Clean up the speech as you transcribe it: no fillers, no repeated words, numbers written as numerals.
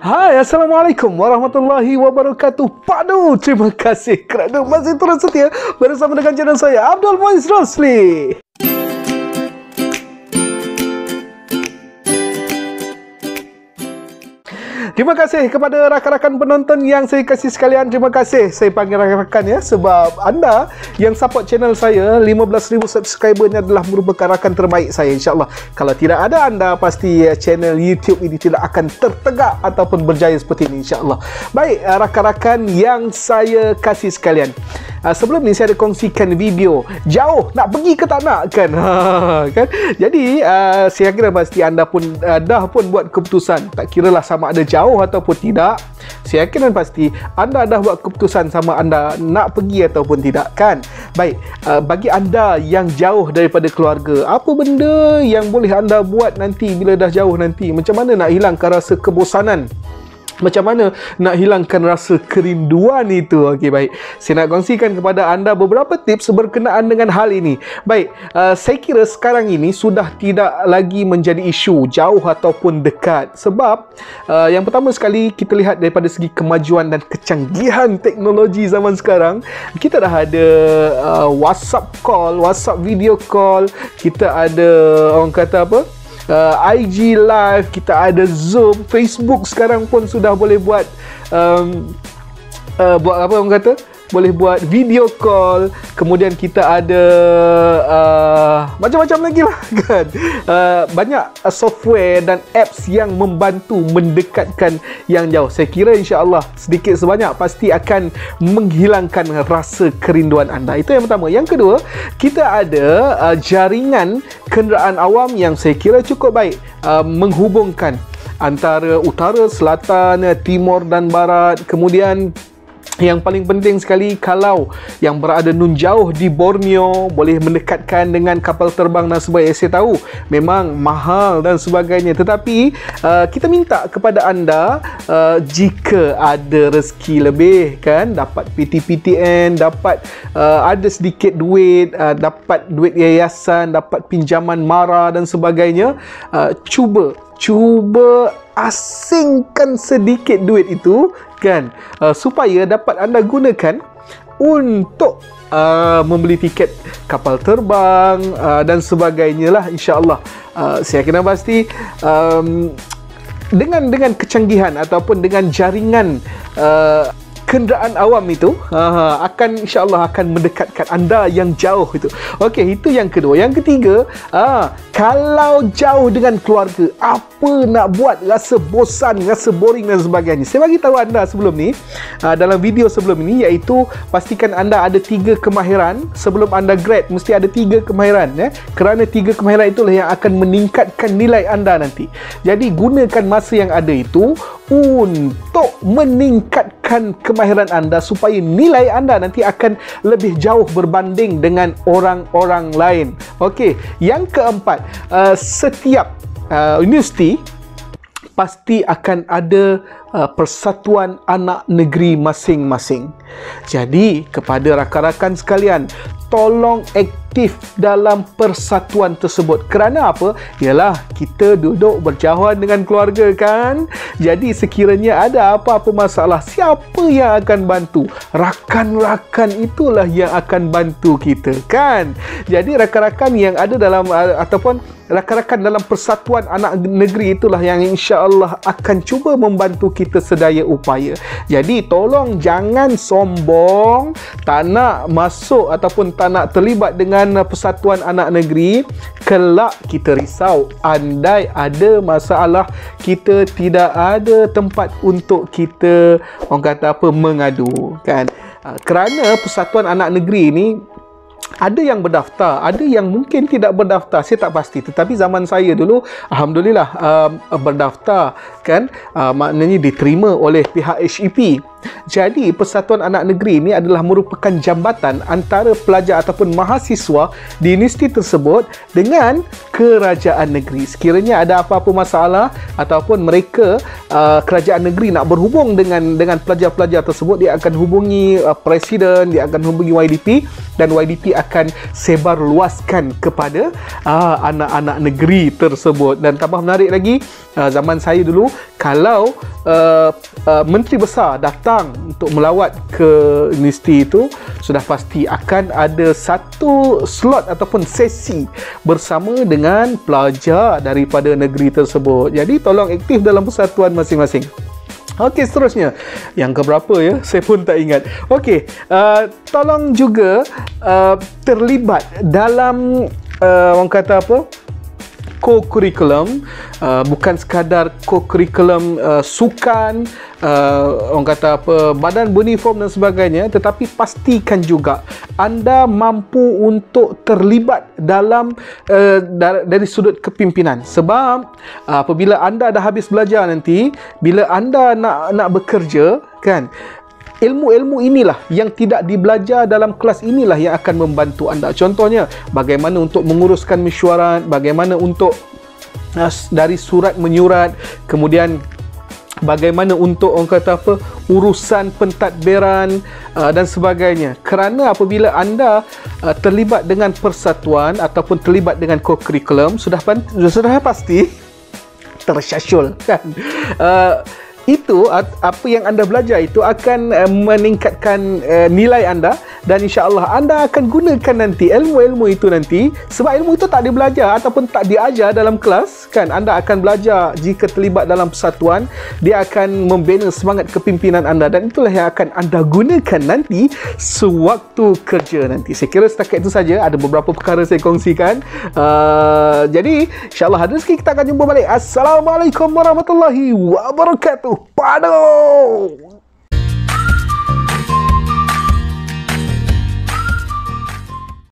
Hai, Assalamualaikum warahmatullahi wabarakatuh. Padu, terima kasih kerana masih terus setia bersama dengan channel saya, Abdul Muiz Rosli. Terima kasih kepada rakan-rakan penonton yang saya kasih sekalian. Terima kasih. Saya panggil rakan-rakan ya, sebab anda yang support channel saya, 15,000 subscriber ni adalah merupakan rakan terbaik saya, insyaAllah. Kalau tidak ada anda, pasti channel YouTube ini tidak akan tertegak ataupun berjaya seperti ini, insyaAllah. Baik, rakan-rakan yang saya kasih sekalian, sebelum ni saya ada kongsikan video jauh nak pergi ke tak nak kan. Kan? Jadi saya kira pasti anda pun dah pun buat keputusan, tak kiralah sama ada jauh ataupun tidak. Saya yakin dan pasti anda dah buat keputusan sama anda nak pergi ataupun tidak kan. Baik, bagi anda yang jauh daripada keluarga, apa benda yang boleh anda buat nanti bila dah jauh nanti? Macam mana nak hilangkan rasa kebosanan? Macam mana nak hilangkan rasa kerinduan itu? Okey, baik. Saya nak kongsikan kepada anda beberapa tips berkenaan dengan hal ini. Baik, saya kira sekarang ini sudah tidak lagi menjadi isu jauh ataupun dekat. Sebab yang pertama sekali kita lihat daripada segi kemajuan dan kecanggihan teknologi zaman sekarang. Kita dah ada WhatsApp call, WhatsApp video call, kita ada orang kata apa? IG live, kita ada Zoom, Facebook sekarang pun sudah boleh buat buat apa orang kata? Boleh buat video call. Kemudian kita ada macam-macam lagi lah kan. Banyak software dan apps yang membantu mendekatkan yang jauh. Saya kira insya-Allah sedikit sebanyak pasti akan menghilangkan rasa kerinduan anda. Itu yang pertama. Yang kedua, kita ada jaringan kenderaan awam yang saya kira cukup baik, menghubungkan antara utara, selatan, timur dan barat. Kemudian yang paling penting sekali, kalau yang berada nun jauh di Borneo, boleh mendekatkan dengan kapal terbang dan sebagainya. Saya tahu memang mahal dan sebagainya, tetapi kita minta kepada anda, jika ada rezeki lebih kan, dapat PTPTN, dapat ada sedikit duit, dapat duit yayasan, dapat pinjaman MARA dan sebagainya, cuba asingkan sedikit duit itu kan, supaya dapat anda gunakan untuk membeli tiket kapal terbang dan sebagainya lah, insya-Allah. Saya kena pasti dengan kecanggihan ataupun dengan jaringan kenderaan awam itu akan insya-Allah akan mendekatkan anda yang jauh itu. Okey, itu yang kedua. Yang ketiga, kalau jauh dengan keluarga, apa nak buat, rasa bosan, rasa boring dan sebagainya. Saya bagi tahu anda sebelum ni, dalam video sebelum ini, iaitu pastikan anda ada 3 kemahiran. Sebelum anda grad, mesti ada 3 kemahiran ya. Kerana 3 kemahiran itulah yang akan meningkatkan nilai anda nanti. Jadi gunakan masa yang ada itu untuk meningkatkan kemahiran anda supaya nilai anda nanti akan lebih jauh berbanding dengan orang-orang lain. Okey, yang keempat, setiap universiti pasti akan ada persatuan anak negeri masing-masing. Jadi kepada rakan-rakan sekalian, tolong aktif dalam persatuan tersebut. Kerana apa? Ialah kita duduk berjauhan dengan keluarga kan. Jadi sekiranya ada apa-apa masalah, siapa yang akan bantu? Rakan-rakan itulah yang akan bantu kita kan. Jadi rakan-rakan yang ada dalam ataupun rakan-rakan dalam persatuan anak negeri itulah yang insya-Allah akan cuba membantu kita sedaya upaya. Jadi tolong jangan sombong, tak nak masuk ataupun tak nak terlibat dengan persatuan anak negeri. Kelak kita risau, andai ada masalah, kita tidak ada tempat untuk kita orang kata apa, mengadu kan. Kerana persatuan anak negeri ini ada yang berdaftar, ada yang mungkin tidak berdaftar, saya tak pasti. Tetapi zaman saya dulu, alhamdulillah berdaftar kan, maknanya diterima oleh pihak HEP. Jadi Persatuan Anak Negeri ini adalah merupakan jambatan antara pelajar ataupun mahasiswa di universiti tersebut dengan kerajaan negeri. Sekiranya ada apa-apa masalah ataupun mereka kerajaan negeri nak berhubung dengan pelajar-pelajar tersebut, dia akan hubungi presiden, dia akan hubungi YDP, dan YDP akan sebar luaskan kepada anak-anak negeri tersebut. Dan tambah menarik lagi, zaman saya dulu, kalau menteri besar datang untuk melawat ke universiti itu, sudah pasti akan ada satu slot ataupun sesi bersama dengan pelajar daripada negeri tersebut. Jadi tolong aktif dalam persatuan masing-masing. Okey, seterusnya. Yang keberapa ya? Saya pun tak ingat. Okey, tolong juga terlibat dalam orang kata apa? Co-curriculum, bukan sekadar co-curriculum sukan, orang kata apa, badan beruniform dan sebagainya, tetapi pastikan juga anda mampu untuk terlibat dalam dari sudut kepimpinan. Sebab apabila anda dah habis belajar nanti, bila anda nak bekerja kan, ilmu-ilmu inilah yang tidak dibelajar dalam kelas inilah yang akan membantu anda. Contohnya, bagaimana untuk menguruskan mesyuarat, bagaimana untuk dari surat menyurat, kemudian bagaimana untuk orang kata apa, urusan pentadbiran dan sebagainya. Kerana apabila anda terlibat dengan persatuan ataupun terlibat dengan co-curriculum, sudah pasti tersyasyul kan. Itu apa yang anda belajar itu akan meningkatkan nilai anda, dan insya-Allah anda akan gunakan nanti ilmu-ilmu itu nanti, sebab ilmu itu tak dibelajar ataupun tak diajar dalam kelas kan. Anda akan belajar jika terlibat dalam persatuan, dia akan membina semangat kepimpinan anda, dan itulah yang akan anda gunakan nanti sewaktu kerja nanti. Saya kira setakat itu saja, ada beberapa perkara saya kongsikan. Jadi insya-Allah ada rezeki kita akan jumpa balik. Assalamualaikum warahmatullahi wabarakatuh. Padu.